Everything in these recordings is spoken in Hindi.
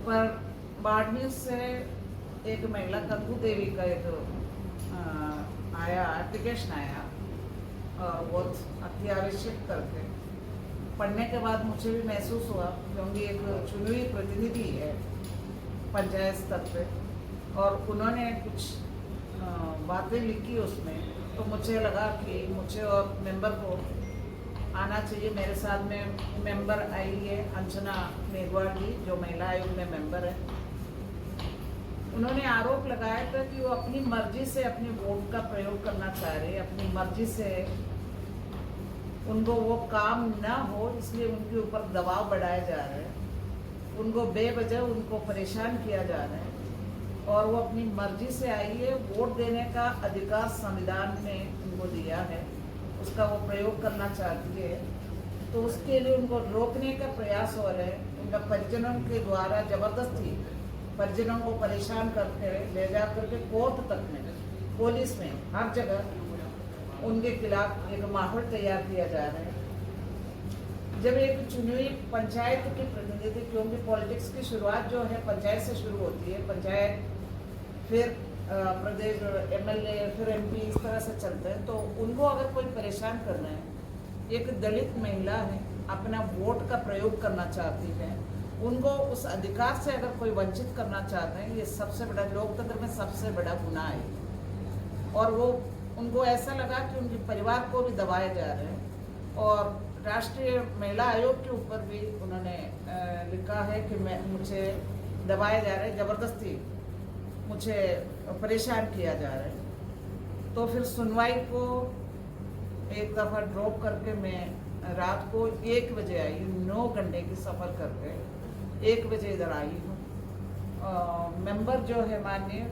पर बाड़मेर से एक महिला कंकु देवी का एक आया एप्लीकेशन आया और बहुत अति आवश्यक करके पढ़ने के बाद मुझे भी महसूस हुआ, क्योंकि एक चुनी हुई प्रतिनिधि है पंचायत स्तर पे और उन्होंने कुछ बातें लिखी उसमें, तो मुझे लगा कि मुझे और मेंबर को आना चाहिए। मेरे साथ में मेंबर आई है अंजना मेघवाल जी, जो महिला आयोग में मेंबर है। उन्होंने आरोप लगाया था कि वो अपनी मर्जी से अपनी वोट का प्रयोग करना चाह रहे, अपनी मर्जी से उनको वो काम ना हो इसलिए उनके ऊपर दबाव बढ़ाया जा रहा है, उनको बेवजह उनको परेशान किया जा रहा है और वो अपनी मर्जी से आई है। वोट देने का अधिकार संविधान ने उनको दिया है, उसका वो प्रयोग करना चाहती है, तो उसके लिए उनको रोकने का प्रयास हो रहे हैं। उनका परिजनों के द्वारा जबरदस्ती परिजनों को परेशान करके ले जा करके कोर्ट तक में, पुलिस में, हर जगह उनके खिलाफ एक माहौल तैयार किया जा रहा है। जब एक चुनी हुई पंचायत की प्रतिनिधि, क्योंकि पॉलिटिक्स की शुरुआत जो है पंचायत से शुरू होती है, पंचायत फिर प्रदेश एमएलए फिर एमपी, इस तरह से चलते हैं, तो उनको अगर कोई परेशान करना है, एक दलित महिला है अपना वोट का प्रयोग करना चाहती है, उनको उस अधिकार से अगर कोई वंचित करना चाहते हैं, ये सबसे बड़ा लोकतंत्र में सबसे बड़ा गुनाह है। और वो उनको ऐसा लगा कि उनके परिवार को भी दबाया जा रहा है और राष्ट्रीय महिला आयोग के ऊपर भी उन्होंने लिखा है कि मुझे दबाया जा रहा है, जबरदस्ती मुझे परेशान किया जा रहा है। तो फिर सुनवाई को एक दफ़ा ड्रॉप करके मैं रात को 1 बजे आई, 9 घंटे की सफ़र करके 1 बजे इधर आई हूँ। मेंबर जो है माननीय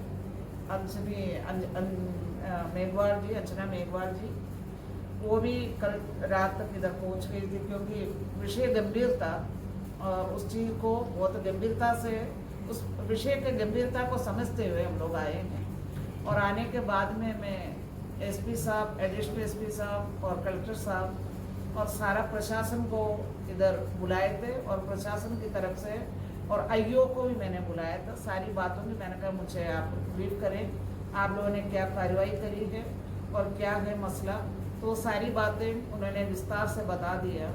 मेघवाल जी, अंजना मेघवाल जी, वो भी कल रात तक इधर पहुँच गई थी, क्योंकि विषय गंभीर था और उस चीज़ को बहुत गंभीरता से, उस विषय के गंभीरता को समझते हुए हम लोग आए हैं। और आने के बाद में मैं एसपी साहब, एडिशनल एसपी साहब और कलेक्टर साहब और सारा प्रशासन को इधर बुलाए थे और प्रशासन की तरफ से और आईओ को भी मैंने बुलाया था। सारी बातों की मैंने कहा मुझे आप ब्रीफ करें, आप लोगों ने क्या कार्रवाई करी है और क्या है मसला, तो सारी बातें उन्होंने विस्तार से बता दिया।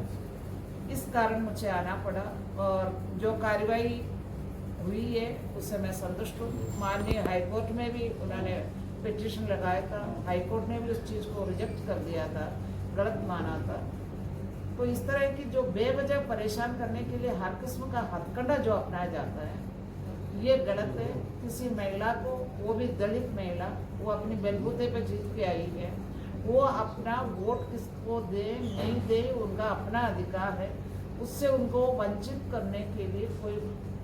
इस कारण मुझे आना पड़ा और जो कार्रवाई हुई है उससे मैं संतुष्ट हूँ। माननीय हाईकोर्ट में भी उन्होंने पिटीशन लगाया था, हाईकोर्ट ने भी उस चीज़ को रिजेक्ट कर दिया था, गलत माना था। तो इस तरह की जो बेवजह परेशान करने के लिए हर किस्म का हथकंडा जो अपनाया जाता है, ये गलत है। किसी महिला को, वो भी दलित महिला, वो अपनी बलबूते पे जीत के आई है, वो अपना वोट किसको दे नहीं दे उनका अपना अधिकार है, उससे उनको वंचित करने के लिए कोई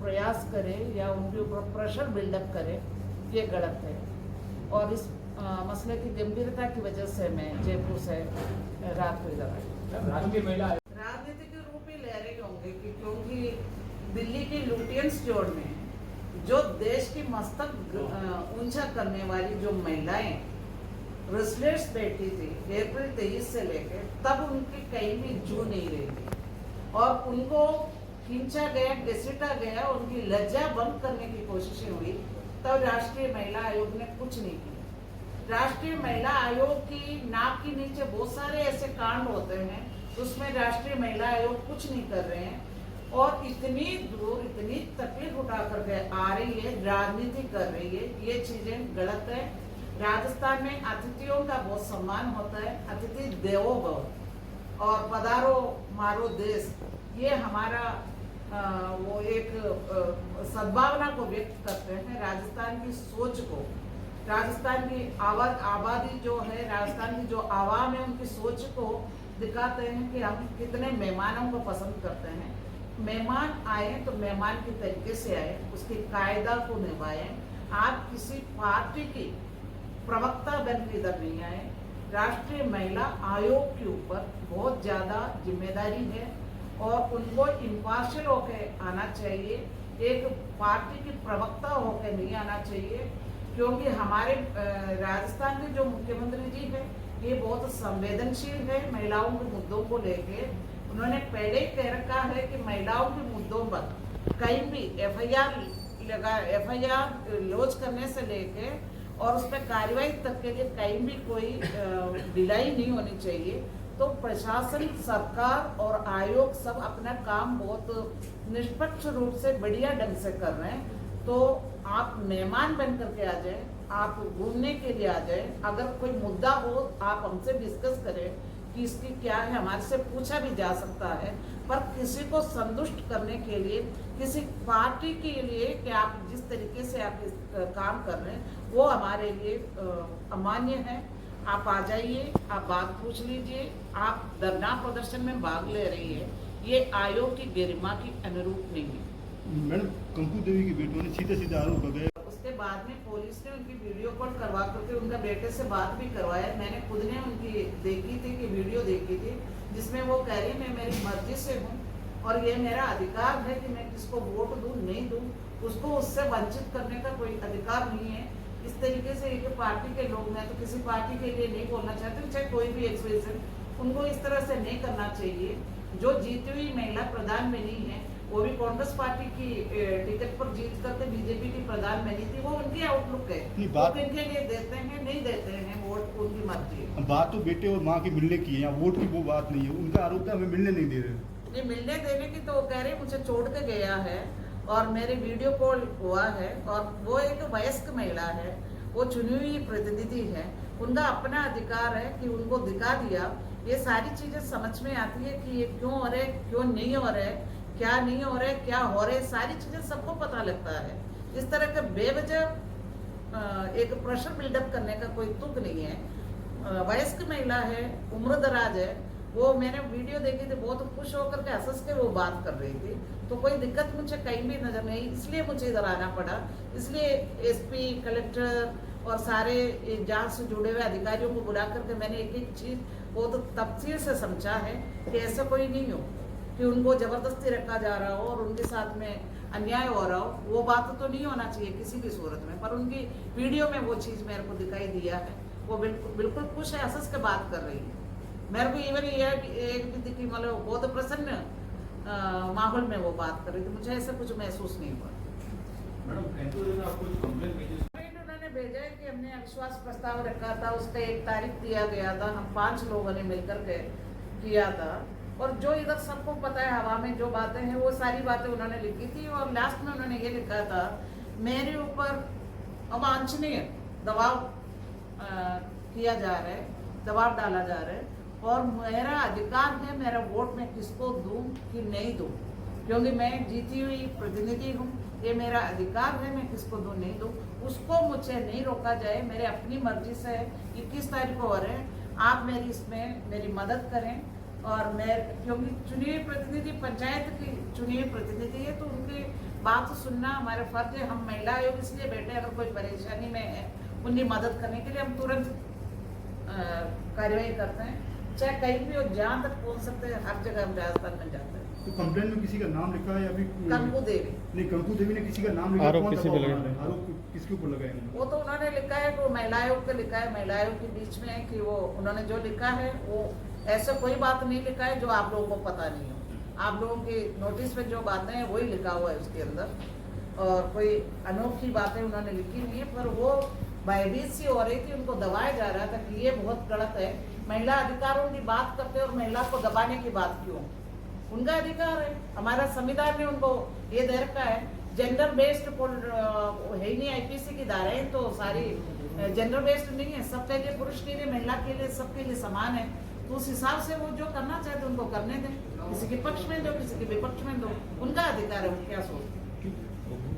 प्रयास करे या उनके ऊपर प्रेशर बिल्डअप करे, ये गलत है। और इस मसले की गंभीरता की वजह से मैं जयपुर से रात को इधर आई। राजनीति के रूप ही ले रहे होंगे कि क्योंकि दिल्ली की लुटियंस जोड़ में जो देश की मस्तक ऊंचा करने वाली जो महिलाएं रेस्टलेस बैठी थी अप्रैल 23 से लेकर, तब उनकी कहीं भी जू नहीं रही थी और उनको खींचा गया, घसीटा गया, उनकी लज्जा बंद करने की कोशिशें हुई, तब राष्ट्रीय महिला आयोग ने कुछ नहीं किया। राष्ट्रीय महिला आयोग की नाक के नीचे बहुत सारे ऐसे कांड होते हैं, उसमें राष्ट्रीय महिला आयोग कुछ नहीं कर रहे हैं और इतनी दूर इतनी तकलीफ उठा करके आ रही है, राजनीति कर रही है, ये चीजें गलत है। राजस्थान में अतिथियों का बहुत सम्मान होता है, अतिथि देवो भव और पधारो मारो देश, ये हमारा वो एक सद्भावना को व्यक्त करते हैं। राजस्थान की सोच को, राजस्थान की आबादी जो है, राजस्थान की जो आवाम है, उनकी सोच को दिखाते हैं कि हम कितने मेहमानों को पसंद करते हैं। मेहमान आए तो मेहमान के तरीके से आए, उसकी कायदा को निभाएं। आप किसी पार्टी की प्रवक्ता बन के इधर नहीं आए। राष्ट्रीय महिला आयोग के ऊपर बहुत ज़्यादा जिम्मेदारी है और उनको इम्पार्शियल होकर आना चाहिए, एक पार्टी की प्रवक्ता होकर नहीं आना चाहिए, क्योंकि हमारे राजस्थान के जो मुख्यमंत्री जी हैं, ये बहुत संवेदनशील है महिलाओं के मुद्दों को लेके। उन्होंने पहले ही कह रखा है कि महिलाओं के मुद्दों पर कहीं भी एफआईआर लॉन्च करने से लेके और उस पर कार्रवाई तक के लिए कहीं भी कोई ढिलाई नहीं होनी चाहिए। तो प्रशासन, सरकार और आयोग सब अपना काम बहुत निष्पक्ष रूप से बढ़िया ढंग से कर रहे हैं। तो आप मेहमान बन करके आ जाए, आप घूमने के लिए आ जाए, अगर कोई मुद्दा हो आप हमसे डिस्कस करें कि इसकी क्या है, हमारे से पूछा भी जा सकता है। पर किसी को संतुष्ट करने के लिए, किसी पार्टी के लिए कि आप जिस तरीके से आप इस काम कर रहे हैं वो हमारे लिए अमान्य है। आप आ जाइए, आप बात पूछ लीजिए, आप धरना प्रदर्शन में भाग ले रही है, ये आयोग की गरिमा की अनुरूप नहीं है। मैडम, कंकु देवी के बेटों ने सीधे सीधे आरोप लगाए। उसके बाद में पुलिस ने उनकी वीडियो कॉल करवा करके उनका बेटे से बात भी करवाया। मैंने खुद ने उनकी देखी थी कि वीडियो देखी थी जिसमें वो कह रही मैं मेरी मर्जी से हूँ और ये मेरा अधिकार है कि मैं किसको वोट दूँ नहीं दूँ, उसको उससे वंचित करने का कोई अधिकार नहीं है। इस तरीके से एक पार्टी के लोग, मैं तो किसी पार्टी के लिए नहीं बोलना चाहती, चाहे कोई भी एक्सप्रेशन, उनको इस तरह से नहीं करना चाहिए। जो जीती हुई महिला प्रधान बनी है वो भी कांग्रेस पार्टी की टिकट पर जीत करके बीजेपी की प्रधान बनी थी, वो उनकी आउटलुक है। वो किनके लिए देते हैं नहीं देते हैं वोट, उनकी मर्जी है। बात तो बेटे और माँ की मिलने की है, यहाँ वोट की वो बात नहीं है। उनका आरोप है हमें मिलने नहीं दे रहे। नहीं मिलने देने की तो वो कह रहे मुझे छोड़ के गया है और मेरे वीडियो कॉल हुआ है और वो एक वयस्क महिला है, वो चुनी हुई प्रतिनिधि है, उनका अपना अधिकार है कि उनको दिखा दिया। ये सारी चीजें समझ में आती है कि ये क्यों हो रहे, क्यों नहीं हो रहे, क्या नहीं हो रहे, क्या हो रहे, सारी चीजें सबको पता लगता है। इस तरह के बेवजह एक प्रेशर बिल्डअप करने का कोई तुक नहीं है। वयस्क महिला है, उम्र दराज है, वो मैंने वीडियो देखी थी, बहुत खुश होकर के हंस के वो बात कर रही थी। तो कोई दिक्कत मुझे कहीं भी नजर नहीं, इसलिए मुझे इधर आना पड़ा। इसलिए एसपी, कलेक्टर और सारे जांच से जुड़े हुए अधिकारियों को बुला करके मैंने एक एक चीज बहुत तफसील से समझा है कि ऐसा कोई नहीं हो कि उनको जबरदस्ती रखा जा रहा हो और उनके साथ में अन्याय हो रहा हो। वो बात तो नहीं होना चाहिए किसी भी सूरत में, पर उनकी वीडियो में वो चीज मेरे को दिखाई दिया है। वो बिल्कुल खुश है, हंस के बात कर रही है। मेरे को इवन ये एक भी दिखी, मतलब बहुत प्रसन्न माहौल में वो बात कर रही थी, मुझे ऐसा कुछ महसूस नहीं हुआ। उन्होंने भेजा है कि हमने अविश्वास प्रस्ताव रखा था, उसका एक तारीख दिया गया था, हम 5 लोगों ने मिलकर के किया था और जो इधर सबको पता है हवा में जो बातें हैं वो सारी बातें उन्होंने लिखी थी और लास्ट में उन्होंने ये लिखा था मेरे ऊपर अवांछनीय दबाव किया जा रहा है, दबाव डाला जा रहा है और मेरा अधिकार है मेरा वोट मैं किसको दूं कि नहीं दूं, क्योंकि मैं जीती हुई प्रतिनिधि हूं, ये मेरा अधिकार है मैं किसको दूं नहीं दूं, उसको मुझे नहीं रोका जाए। मेरे अपनी मर्जी से 21 तारीख को हो रहे हैं, आप मेरी इसमें मेरी मदद करें। और मैं क्योंकि चुनी हुई प्रतिनिधि, पंचायत की चुनी हुई प्रतिनिधि है, तो उनकी बात सुनना हमारा फर्ज है। हम महिला आयोग इसलिए बैठे, अगर कोई परेशानी में है उनकी मदद करने के लिए हम तुरंत कार्रवाई करते हैं, चाहे कहीं भी हो, जहाँ तक पहुँच सकते हैं हर जगह हम राजस्थान में जाते हैं। तो कंप्लेंट में किसी का नाम लिखा है? अभी कंकु देवी नहीं, कंकु देवी ने किसी का नाम लिखा? आरोप किसी पे लगा? आरोप किसके ऊपर लगाए? वो तो उन्होंने लिखा है कि वो महिला आयोग का लिखा है, महिला आयोग के बीच में है कि वो उन्होंने जो लिखा है वो ऐसा कोई बात नहीं लिखा है जो आप लोगों को पता नहीं हो। आप लोगों की नोटिस में जो बातें हैं वही लिखा हुआ है उसके अंदर, और कोई अनोखी बातें उन्होंने लिखी नहीं है। पर वो भयभीत सी हो रही थी, उनको दबाया जा रहा था कि ये बहुत गलत है, महिला अधिकारों की बात करते और महिला को दबाने की बात क्यों? उनका अधिकार है, हमारा संविधान ने उनको ये दे रखा है। जेंडर बेस्ड है ही नहीं, आईपीसी की धाराएं तो सारी जेंडर बेस्ड नहीं है, सबके लिए, पुरुष के लिए, महिला के लिए, सबके लिए समान है। तो उस हिसाब से वो जो करना चाहते उनको करने दें, किसी के पक्ष में दो, किसी के विपक्ष में दो, उनका अधिकार है, वो क्या सोचते हैं।